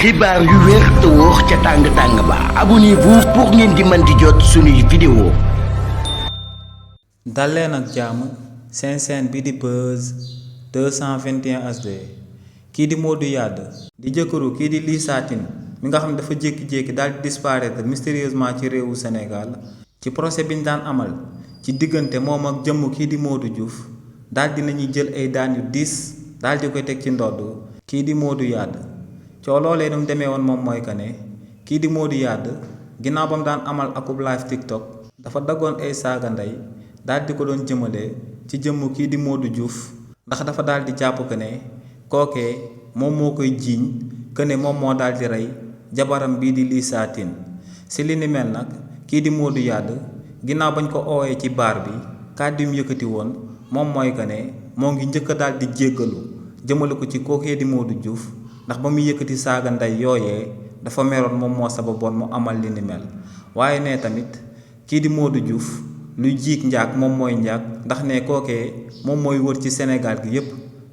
xibaar yu wér te wóor ca tàng-tàng ba abonnez-vous pour ngeen di mën di jot suñuy vidéo. dal leen ak jàmm seen chaîne bi di Buzz 221 HD. kii di Modou Yade di jëkkëru kii di Lissa Tine mi nga xam ne dafa jékki-jékki daal di disparaître mystérieusement ci réewu Sénégal ci procès bi ñu daan amal ci diggante moom ak jëmm kii di Modou Diouf daal di nañuy jël ay daan yu diis daal di koy teg ci ndodd kii di Modou Yade. coo loolee nu mu demee woon moom mooy que ne kii di Modou Yade ginnaaw ba mu daan amal akub live TikTok dafa daggoon ay saaga ndey daal di ko doon jëmale ci jëmm kii di Modou Diouf ndax dafa daal di jàpp que ne kookee moom moo koy jiiñ que ne moom moo daal di rey jabaram bii di Lissa Tine. si li ni mel nag kii di Modou Yade ginnaaw bañ ko oowee ci baar bi kàddu yu mu yëkkati woon moom mooy que ne moo ngi njëkk a daal di jéggalu jëmale ko ci kookee di Modou Diouf. ndax ba muy yëkkati saaga ndey yooyee dafa meroon moom moo sababoon mu amal li ni mel waaye ne tamit kii di Modou Diouf luy jiig njaag moom mooy njaag ndax ne kookee moom mooy wër ci Sénégal gi yépp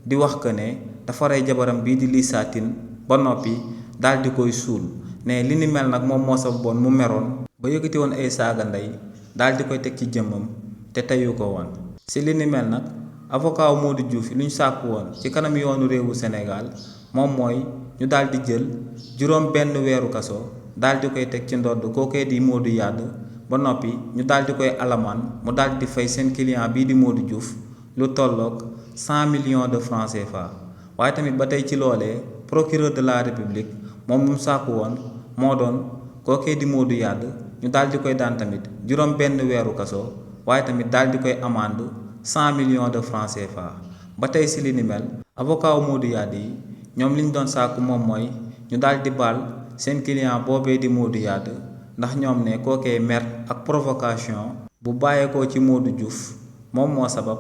di wax que ne dafa rey jabaram bii di Lissa Tine ba noppi daal di koy suul ne li ni mel nag moom moo sababoon mu meroon ba yëkkati woon ay saaga ndey daal di koy teg ci jëmmam te teyu ko woon. si li ni mel nag avocat wu Modou Diouf lu ñu sàkku woon ci kanam yoonu réewu Sénégal moom mooy ñu daal di jël juróom benn weeru kaso daal di koy teg ci ndodd kookee di Modou Yade ba noppi ñu daal di koy alamaan mu daal di fay seen client bii di Modou Diouf lu tolloog 100 millions de francs CFA. waaye tamit ba tey ci loolee procureur de la république moom mu sàkku woon moo doon kookee di Modou Yade ñu daal di koy daan tamit juróom benn weeru kaso waaye tamit daal di koy amande 100 millions de francs CFA. ba tey si li ni mel avocat wu Modou Yade yi ñoom li ñu doon sàkku moom mooy ñu daal di baal seen client boobee di Modou Yade ndax ñoom ne kookee mer ak provocation bu bàyyeekoo ci Modou Diouf moom moo sabab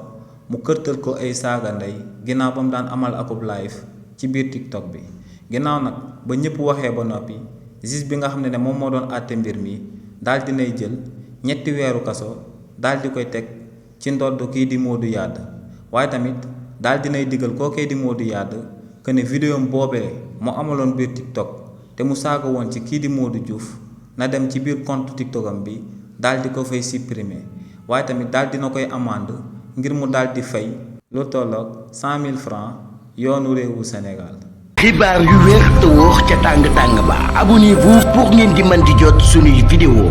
mu kërtal ko ay saaga ndey ginnaaw ba mu daan amal akub live ci biir TikTok bi. ginnaaw nag ba ñëpp waxee ba noppi juge bi nga xam ne moom moo doon àtte mbir mi daal di nay jël ñetti weeru kaso daal di koy teg ci ndodd kii di Modou Yade waaye tamit daal di nay digal kookee di Modou Yade que ne vidéo boobee mu amaloon biir TikTok te mu saaga woon ci kii di Modou Diouf na dem ci biir compte TikTok am bi daal di ko fay supprimer waaye tamit daal dina koy amande ngir mu daal di fay lu tolloog 100 000 francs yoonu réewu Sénégal. xibaar yu wér te wóor ca tàng-tàng ba abonnez-vous pour ngeen di mën di jot suñuy vidéo.